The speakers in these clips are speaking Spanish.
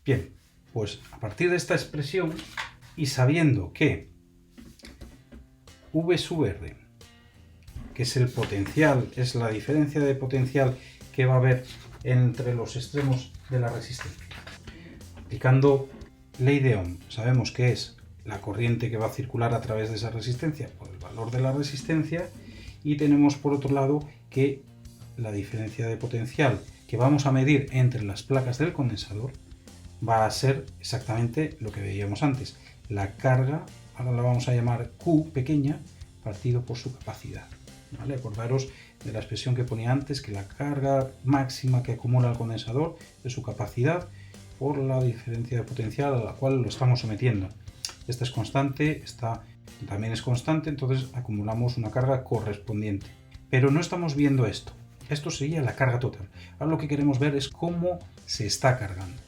Bien, pues a partir de esta expresión y sabiendo que V sub R, que es el potencial, es la diferencia de potencial que va a haber entre los extremos de la resistencia. Aplicando ley de Ohm, sabemos que es la corriente que va a circular a través de esa resistencia por el valor de la resistencia, y tenemos por otro lado que la diferencia de potencial que vamos a medir entre las placas del condensador va a ser exactamente lo que veíamos antes, la carga, ahora la vamos a llamar Q pequeña, partido por su capacidad. ¿Vale? Acordaros de la expresión que ponía antes, que la carga máxima que acumula el condensador es su capacidad por la diferencia de potencial a la cual lo estamos sometiendo. Esta es constante, esta también es constante, entonces acumulamos una carga correspondiente. Pero no estamos viendo esto. Esto sería la carga total. Ahora lo que queremos ver es cómo se está cargando.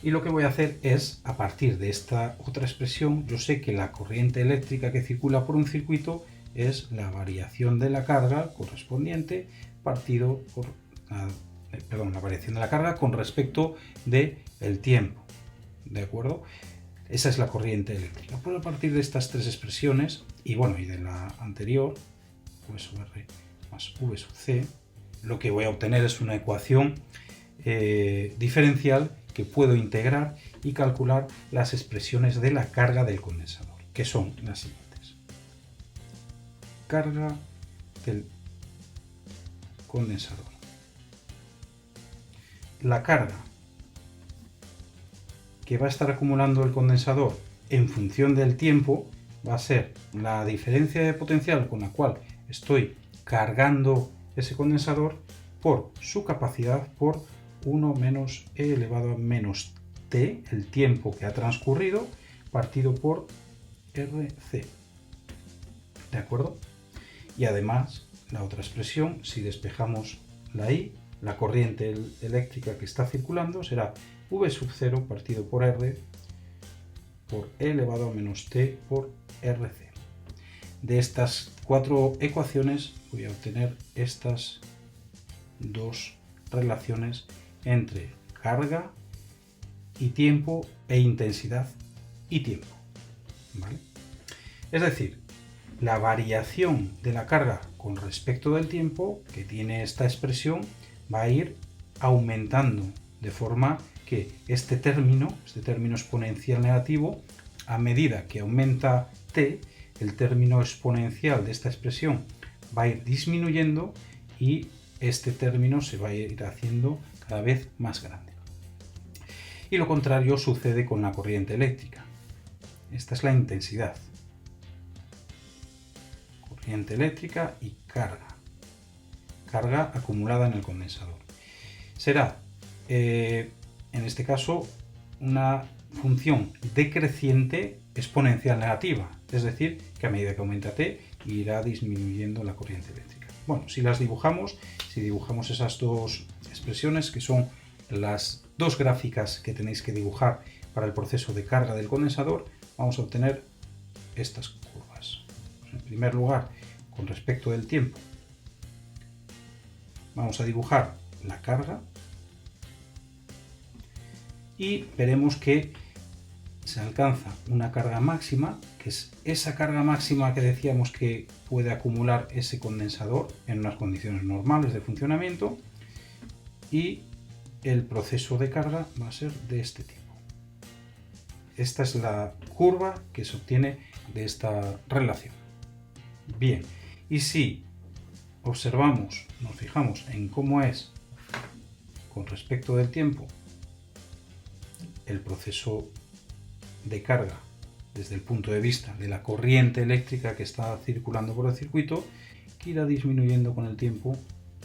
Y lo que voy a hacer es, a partir de esta otra expresión, yo sé que la corriente eléctrica que circula por un circuito es la variación de la carga correspondiente partido por la variación de la carga con respecto del tiempo. ¿De acuerdo? Esa es la corriente eléctrica. Pues a partir de estas tres expresiones, y bueno, y de la anterior, V sub R más V sub C, lo que voy a obtener es una ecuación diferencial que puedo integrar y calcular las expresiones de la carga del condensador, que son las siguientes. Carga del condensador. La carga que va a estar acumulando el condensador en función del tiempo va a ser la diferencia de potencial con la cual estoy cargando ese condensador por su capacidad por 1 menos e elevado a menos t, el tiempo que ha transcurrido, partido por RC. ¿De acuerdo? Y además, la otra expresión, si despejamos la I, la corriente eléctrica que está circulando será V sub 0 partido por R por e elevado a menos t por RC. De estas cuatro ecuaciones voy a obtener estas dos relaciones entre carga y tiempo e intensidad y tiempo. ¿Vale? Es decir, la variación de la carga con respecto del tiempo que tiene esta expresión va a ir aumentando de forma que este término exponencial negativo, a medida que aumenta t, el término exponencial de esta expresión va a ir disminuyendo y este término se va a ir haciendo cada vez más grande. Y lo contrario sucede con la corriente eléctrica. Esta es la intensidad. Corriente eléctrica y carga. Carga acumulada en el condensador. Será, en este caso, una función decreciente exponencial negativa, es decir, que a medida que aumenta t irá disminuyendo la corriente eléctrica. Bueno, si dibujamos esas dos expresiones, que son las dos gráficas que tenéis que dibujar para el proceso de carga del condensador, vamos a obtener estas curvas. En primer lugar, con respecto del tiempo, vamos a dibujar la carga y veremos que se alcanza una carga máxima, que es esa carga máxima que decíamos que puede acumular ese condensador en unas condiciones normales de funcionamiento, y el proceso de carga va a ser de este tipo. Esta es la curva que se obtiene de esta relación. Bien, y si observamos, nos fijamos en cómo es con respecto del tiempo el proceso de carga desde el punto de vista de la corriente eléctrica que está circulando por el circuito, que irá disminuyendo con el tiempo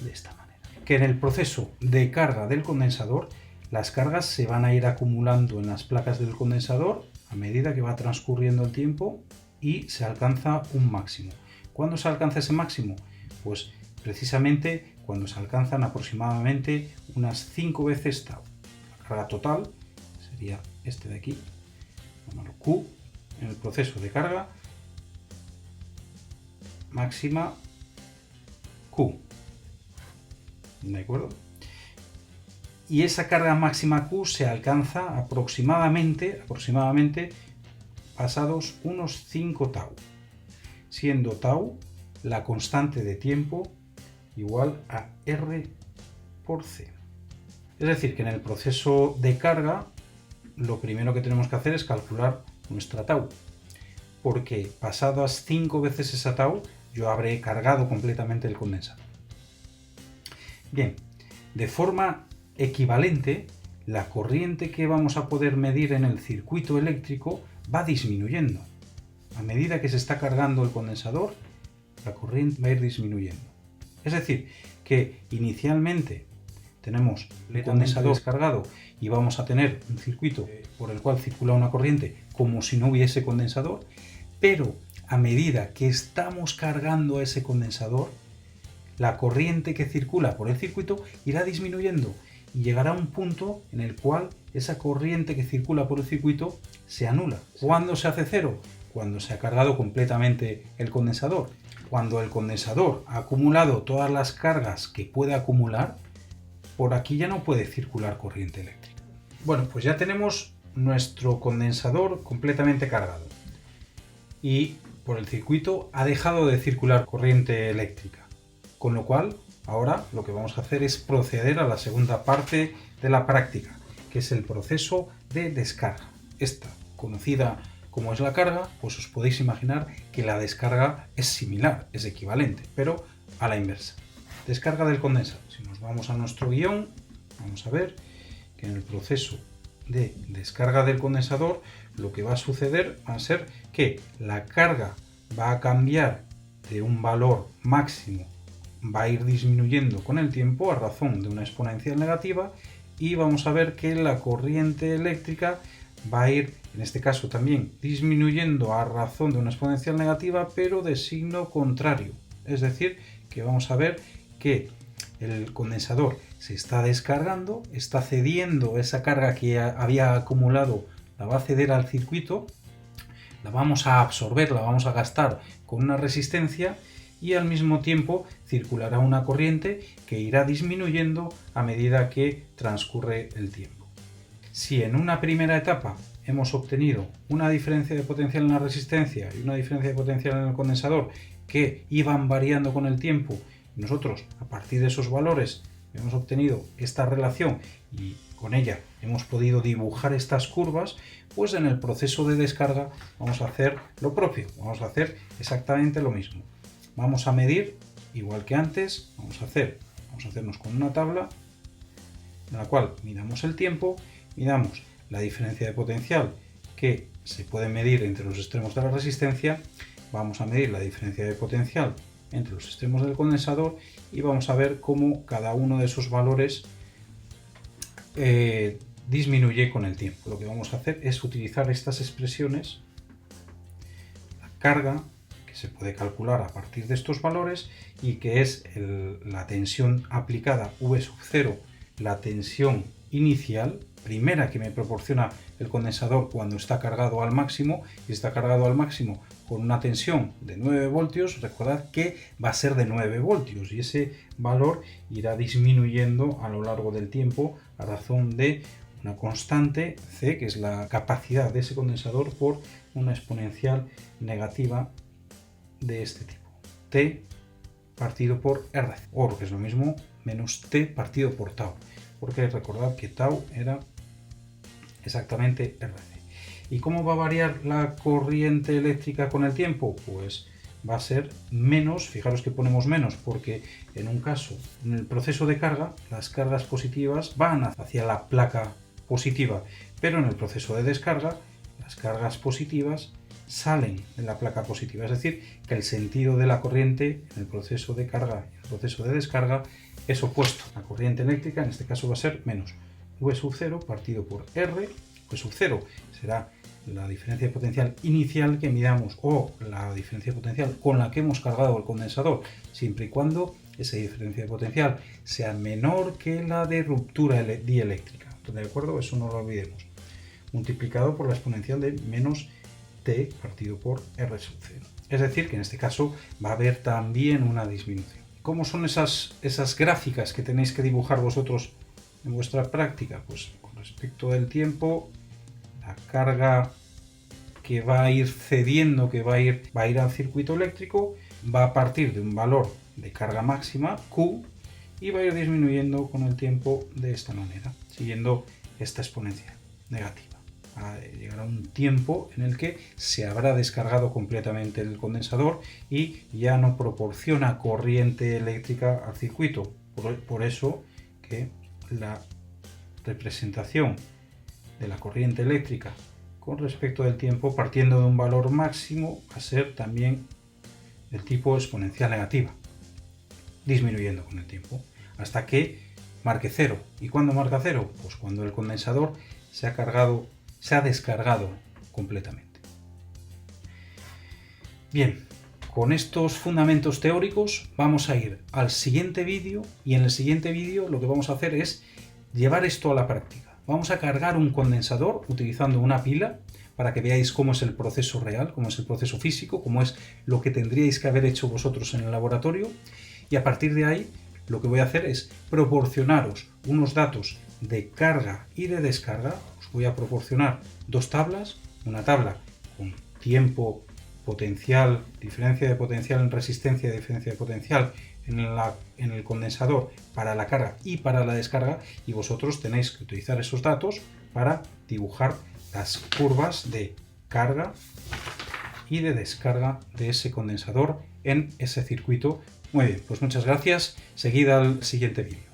de esta manera. Que en el proceso de carga del condensador, las cargas se van a ir acumulando en las placas del condensador a medida que va transcurriendo el tiempo y se alcanza un máximo. ¿Cuándo se alcanza ese máximo? Pues precisamente cuando se alcanzan aproximadamente unas 5 veces tau. La carga total sería este de aquí, llamarlo Q, en el proceso de carga máxima Q. ¿De acuerdo? y esa carga máxima Q se alcanza aproximadamente pasados unos 5 tau, siendo tau la constante de tiempo igual a R por C. Es decir, que en el proceso de carga lo primero que tenemos que hacer es calcular nuestra tau, porque pasadas 5 veces esa tau yo habré cargado completamente el condensador. Bien, de forma equivalente, la corriente que vamos a poder medir en el circuito eléctrico va disminuyendo. A medida que se está cargando el condensador, la corriente va a ir disminuyendo. Es decir, que inicialmente tenemos el condensador descargado y vamos a tener un circuito por el cual circula una corriente como si no hubiese condensador, pero a medida que estamos cargando ese condensador, la corriente que circula por el circuito irá disminuyendo y llegará a un punto en el cual esa corriente que circula por el circuito se anula. ¿Cuándo se hace cero? Cuando se ha cargado completamente el condensador. Cuando el condensador ha acumulado todas las cargas que puede acumular, por aquí ya no puede circular corriente eléctrica. Bueno, pues ya tenemos nuestro condensador completamente cargado y por el circuito ha dejado de circular corriente eléctrica, con lo cual ahora lo que vamos a hacer es proceder a la segunda parte de la práctica, que es el proceso de descarga. Esta, conocida como es la carga, pues os podéis imaginar que la descarga es similar, es equivalente, pero a la inversa. Descarga del condensador. Si nos vamos a nuestro guión, vamos a ver que en el proceso de descarga del condensador lo que va a suceder va a ser que la carga va a cambiar de un valor máximo, va a ir disminuyendo con el tiempo a razón de una exponencial negativa y vamos a ver que la corriente eléctrica va a ir, en este caso también, disminuyendo a razón de una exponencial negativa, pero de signo contrario. Es decir, que vamos a ver que el condensador se está descargando, está cediendo esa carga que había acumulado, la va a ceder al circuito, la vamos a absorber, la vamos a gastar con una resistencia y al mismo tiempo circulará una corriente que irá disminuyendo a medida que transcurre el tiempo. Si en una primera etapa hemos obtenido una diferencia de potencial en la resistencia y una diferencia de potencial en el condensador que iban variando con el tiempo, nosotros a partir de esos valores hemos obtenido esta relación y con ella hemos podido dibujar estas curvas, pues en el proceso de descarga vamos a hacer lo propio, vamos a hacer exactamente lo mismo. Vamos a medir, igual que antes, vamos a hacernos con una tabla en la cual midamos el tiempo, midamos la diferencia de potencial que se puede medir entre los extremos de la resistencia, vamos a medir la diferencia de potencial entre los extremos del condensador y vamos a ver cómo cada uno de esos valores disminuye con el tiempo. Lo que vamos a hacer es utilizar estas expresiones, la carga, que se puede calcular a partir de estos valores y que es la tensión aplicada V sub 0, la tensión inicial, primera que me proporciona el condensador cuando está cargado al máximo, y está cargado al máximo con una tensión de 9 voltios, recordad que va a ser de 9 voltios y ese valor irá disminuyendo a lo largo del tiempo a razón de una constante C, que es la capacidad de ese condensador, por una exponencial negativa de este tipo, T partido por R, o que es lo mismo, menos T partido por tau, porque recordad que tau era exactamente RC. ¿Y cómo va a variar la corriente eléctrica con el tiempo? Pues va a ser menos, fijaros que ponemos menos, porque en un caso, en el proceso de carga, las cargas positivas van hacia la placa positiva, pero en el proceso de descarga, las cargas positivas salen de la placa positiva, es decir, que el sentido de la corriente en el proceso de carga y el proceso de descarga es opuesto. La corriente eléctrica en este caso va a ser menos V sub 0 partido por R. V sub 0 será la diferencia de potencial inicial que midamos o la diferencia de potencial con la que hemos cargado el condensador, siempre y cuando esa diferencia de potencial sea menor que la de ruptura dieléctrica. ¿De acuerdo? Eso no lo olvidemos. Multiplicado por la exponencial de menos T partido por R sub 0. Es decir, que en este caso va a haber también una disminución. ¿Cómo son esas gráficas que tenéis que dibujar vosotros en vuestra práctica? Pues con respecto del tiempo, la carga que va a ir cediendo, que va a ir al circuito eléctrico, va a partir de un valor de carga máxima, Q, y va a ir disminuyendo con el tiempo de esta manera, siguiendo esta exponencial negativa. Va a llegar a un tiempo en el que se habrá descargado completamente el condensador y ya no proporciona corriente eléctrica al circuito. Por eso que la representación de la corriente eléctrica con respecto del tiempo, partiendo de un valor máximo, va a ser también del tipo exponencial negativa, disminuyendo con el tiempo, hasta que marque cero. ¿Y cuándo marca cero? Pues cuando el condensador se ha descargado completamente. Bien, con estos fundamentos teóricos vamos a ir al siguiente vídeo, y en el siguiente vídeo lo que vamos a hacer es llevar esto a la práctica. Vamos a cargar un condensador utilizando una pila para que veáis cómo es el proceso real, cómo es el proceso físico, cómo es lo que tendríais que haber hecho vosotros en el laboratorio, y a partir de ahí lo que voy a hacer es proporcionaros unos datos de carga y de descarga. Os voy a proporcionar dos tablas, una tabla con tiempo, potencial, diferencia de potencial en resistencia y diferencia de potencial en el condensador para la carga y para la descarga, y vosotros tenéis que utilizar esos datos para dibujar las curvas de carga y de descarga de ese condensador en ese circuito. Muy bien, pues muchas gracias. Seguid al siguiente vídeo.